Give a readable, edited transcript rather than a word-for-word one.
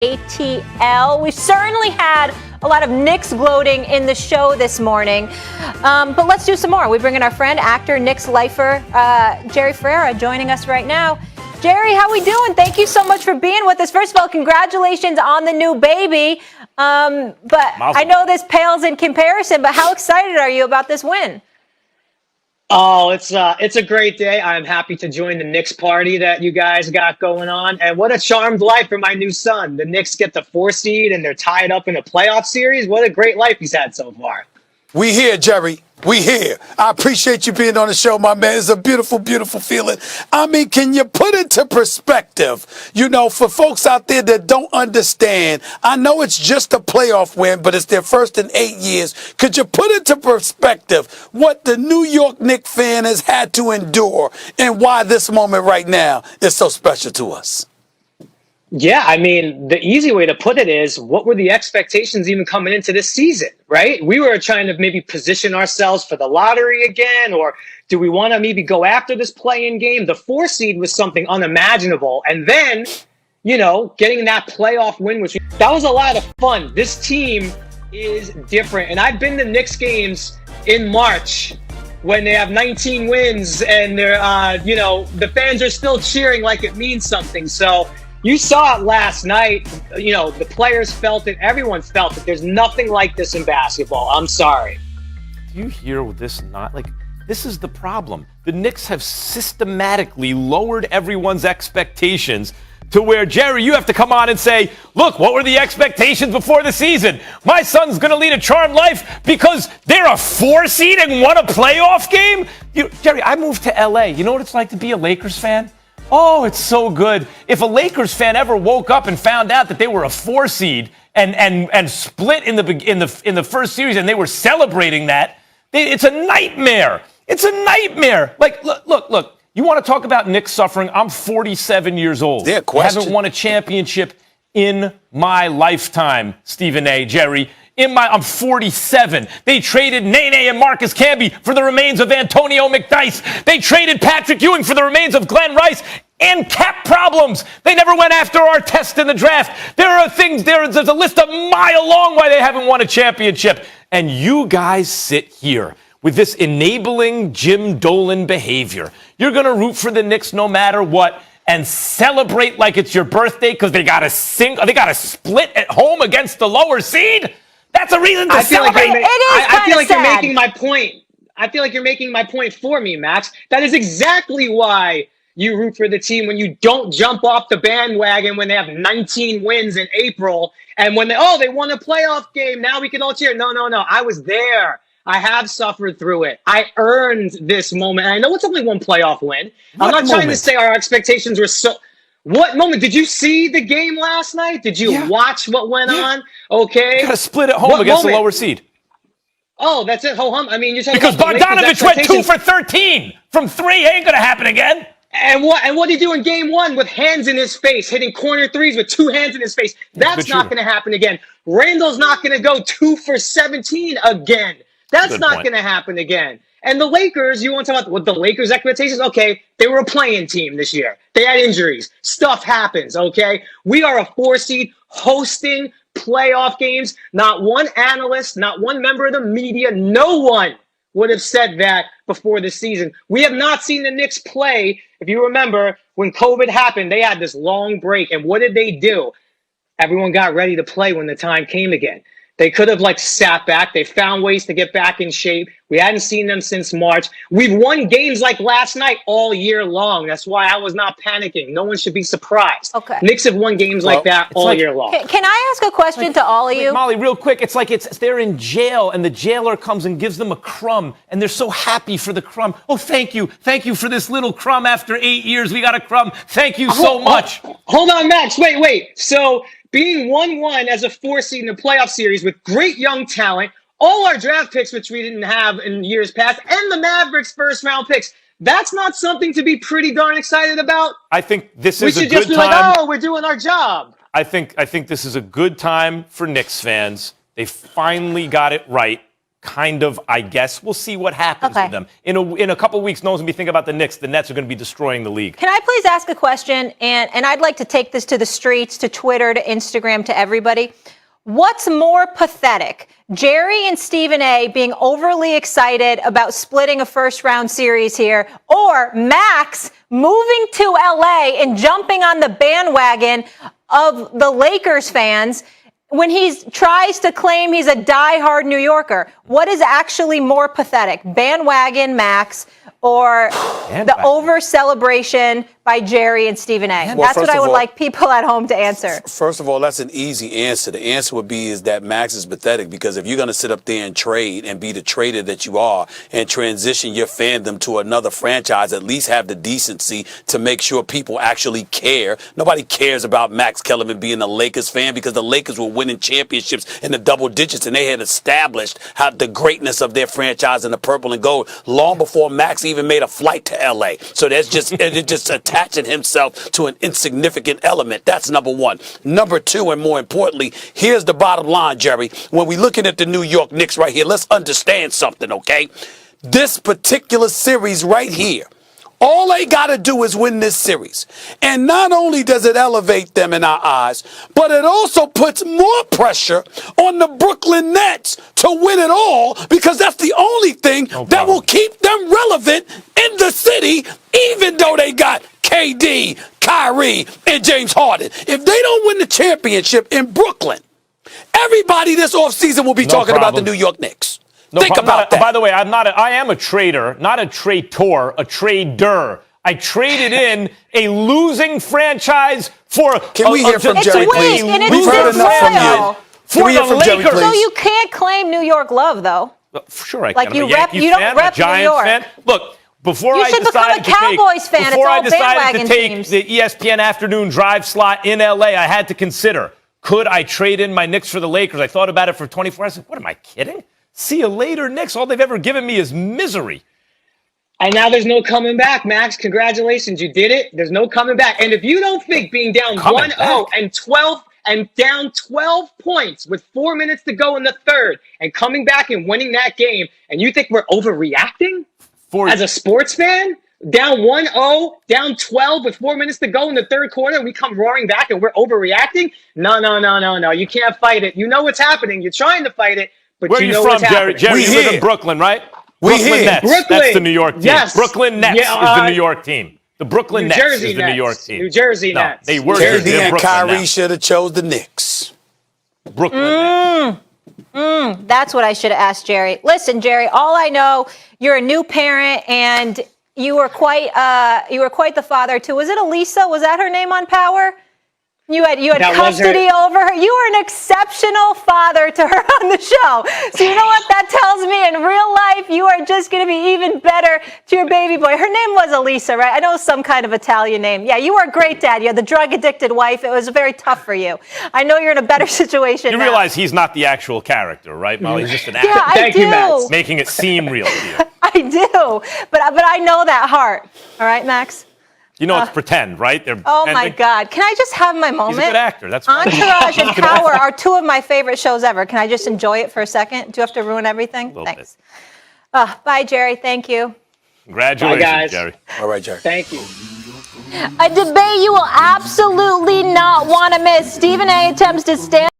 ATL. We certainly had a lot of Knicks gloating in the show this morning, but let's do some more. We bring in our friend, actor, Knicks lifer, Jerry Ferara, joining us right now. Jerry, how we doing? Thank you so much for being with us. First of all, congratulations on the new baby. But I know this pales in comparison, but how excited are you about this win? Oh, it's a great day. I'm happy to join the Knicks party that you guys got going on. And what a charmed life for my new son. The Knicks get the 4 seed and they're tied up in a playoff series. What a great life he's had so far. We here, Jerry. We here. I appreciate you being on the show, my man. It's a beautiful, beautiful feeling. I mean, can you put into perspective, for folks out there that don't understand, I know it's just a playoff win, but it's their first in 8 years. Could you put into perspective what the New York Knicks fan has had to endure and why this moment right now is so special to us? Yeah, I mean, the easy way to put it is, what were the expectations even coming into this season, right? We were trying to maybe position ourselves for the lottery again, or do we want to maybe go after this play-in game? The 4 seed was something unimaginable. And then, getting that playoff win, that was a lot of fun. This team is different. And I've been to Knicks games in March when they have 19 wins and they're, the fans are still cheering like it means something. So you saw it last night. The players felt it. Everyone felt it. There's nothing like this in basketball. I'm sorry. Do you hear this? This is the problem. The Knicks have systematically lowered everyone's expectations to where, Jerry, you have to come on and say, look, what were the expectations before the season? My son's going to lead a charmed life because they're a 4 seed and won a playoff game? Jerry, I moved to L.A. You know what it's like to be a Lakers fan? Oh, it's so good. If a Lakers fan ever woke up and found out that they were a 4 seed and split in the first series and they were celebrating that, it's a nightmare. It's a nightmare. Like, look. You want to talk about Knicks suffering? I'm 47 years old. Yeah, question. I haven't won a championship in my lifetime, Stephen A., Jerry. I'm 47. They traded Nene and Marcus Camby for the remains of Antonio McDyess. They traded Patrick Ewing for the remains of Glenn Rice and cap problems. They never went after our test in the draft. There are things, there's a list a mile long why they haven't won a championship. And you guys sit here with this enabling Jim Dolan behavior. You're going to root for the Knicks no matter what and celebrate like it's your birthday because they got a split at home against the lower seed? That's a reason to celebrate. I feel like you're making my point. I feel like you're making my point for me, Max. That is exactly why you root for the team when you don't jump off the bandwagon when they have 19 wins in April and when they won a playoff game. Now we can all cheer. No. I was there. I have suffered through it. I earned this moment. And I know it's only one playoff win. I'm not trying to say our expectations were so... What moment? Did you see the game last night? Did you watch what went on? Okay. Got to split at home against the lower seed. Oh, that's it. Ho hum. I mean, you're talking because about Bogdanovich went 2 for 13 from 3. Ain't going to happen again. And what did he do in game 1 with hands in his face, hitting corner threes with 2 hands in his face? That's not going to happen again. Randall's not going to go 2 for 17 again. That's not going to happen again. And the Lakers, you want to talk about what the Lakers' expectations? Okay, they were a play-in team this year. They had injuries. Stuff happens, okay? We are a 4 seed hosting playoff games. Not one analyst, not one member of the media, no one would have said that before the season. We have not seen the Knicks play. If you remember, when COVID happened, they had this long break. And what did they do? Everyone got ready to play when the time came again. They could have sat back. They found ways to get back in shape. We hadn't seen them since March. We've won games like last night all year long. That's why I was not panicking. No one should be surprised. Okay. Knicks have won games like that all year long. Can I ask a question to all of you? Molly, real quick. It's like they're in jail and the jailer comes and gives them a crumb and they're so happy for the crumb. Oh, thank you. Thank you for this little crumb. After 8 years, we got a crumb. Thank you so much. Hold on, Max. Wait. So being 1-1 as a 4 seed in the playoff series with great young talent, all our draft picks, which we didn't have in years past, and the Mavericks' first-round picks, that's not something to be pretty darn excited about? I think this is a good time. We should just be like, we're doing our job. I think this is a good time for Knicks fans. They finally got it right. kind of, I guess. We'll see what happens with them. In a couple of weeks, no one's going to be thinking about the Knicks. The Nets are going to be destroying the league. Can I please ask a question? And I'd like to take this to the streets, to Twitter, to Instagram, to everybody. What's more pathetic? Jerry and Stephen A. being overly excited about splitting a first-round series here, or Max moving to LA and jumping on the bandwagon of the Lakers fans when he tries to claim he's a diehard New Yorker? What is actually more pathetic? Bandwagon Max or the over-celebration by Jerry and Stephen A? That's what I would like people at home to answer. First of all, that's an easy answer. The answer would be is that Max is pathetic, because if you're going to sit up there and trade and be the trader that you are and transition your fandom to another franchise, at least have the decency to make sure people actually care. Nobody cares about Max Kellerman being a Lakers fan, because the Lakers were winning championships in the double digits, and they had established how the greatness of their franchise in the purple and gold long before Max even made a flight to LA. So that's just attaching himself to an insignificant element. That's number one. Number two, and more importantly, here's the bottom line, Jerry. When we're looking at the New York Knicks right here, let's understand something, okay? This particular series right here, all they got to do is win this series. And not only does it elevate them in our eyes, but it also puts more pressure on the Brooklyn Nets to win it all, because that's the only thing that will keep them relevant in the city, even though they got KD, Kyrie, and James Harden. If they don't win the championship in Brooklyn, everybody this offseason will be talking about the New York Knicks. Think about that. By the way, I am a trader, not a traitor, a trader. I traded in a losing franchise for. Can we hear from Jerry, please? We've heard enough from you. For the Lakers. So you can't claim New York love, though. Sure, I can. Like I'm a Yankee fan, don't rep a Giants New York. fan. Look, before I decided to take the ESPN afternoon drive slot in LA, I had to consider, could I trade in my Knicks for the Lakers? I thought about it for 24 hours. I said, what, am I kidding? See you later, Knicks. All they've ever given me is misery. And now there's no coming back, Max. Congratulations. You did it. There's no coming back. And if you don't think being down 1-0 and 12 and down 12 points with 4 minutes to go in the third and coming back and winning that game, and you think we're overreacting as a sports fan? Down 1-0, down 12 with 4 minutes to go in the third quarter, and we come roaring back and we're overreacting? No. You can't fight it. You know what's happening. You're trying to fight it, but Where you are know you from, what's Jerry? happening. Jerry, you live in Brooklyn, right? Brooklyn Nets. That's the New York team. Yes. Brooklyn Nets is the New York team. The Brooklyn Nets is the New York team. New Jersey Nets. They were KD and Kyrie should have chose the Knicks. Brooklyn Nets. That's what I should have asked Jerry. Listen, Jerry, all I know, you're a new parent, and you were quite the father too. Was it Elisa? Was that her name on Power? You had custody over her. You were an exceptional father to her on the show. So you know what that tells me? In real life, you are just going to be even better to your baby boy. Her name was Elisa, right? I know some kind of Italian name. Yeah, you were a great dad. You had the drug-addicted wife. It was very tough for you. I know you're in a better situation now. You realize he's not the actual character, right, Molly? He's just an actor. Yeah, I do. You, Max. Making it seem real to you. I do. But I know that heart. All right, Max? You know, it's pretend, right? Oh, my God. Can I just have my moment? He's a good actor. That's right. Entourage and Power are two of my favorite shows ever. Can I just enjoy it for a second? Do you have to ruin everything? Thanks. Bye, Jerry. Thank you. Congratulations, bye, guys. Jerry. All right, Jerry. Thank you. A debate you will absolutely not want to miss. Stephen A. attempts to stand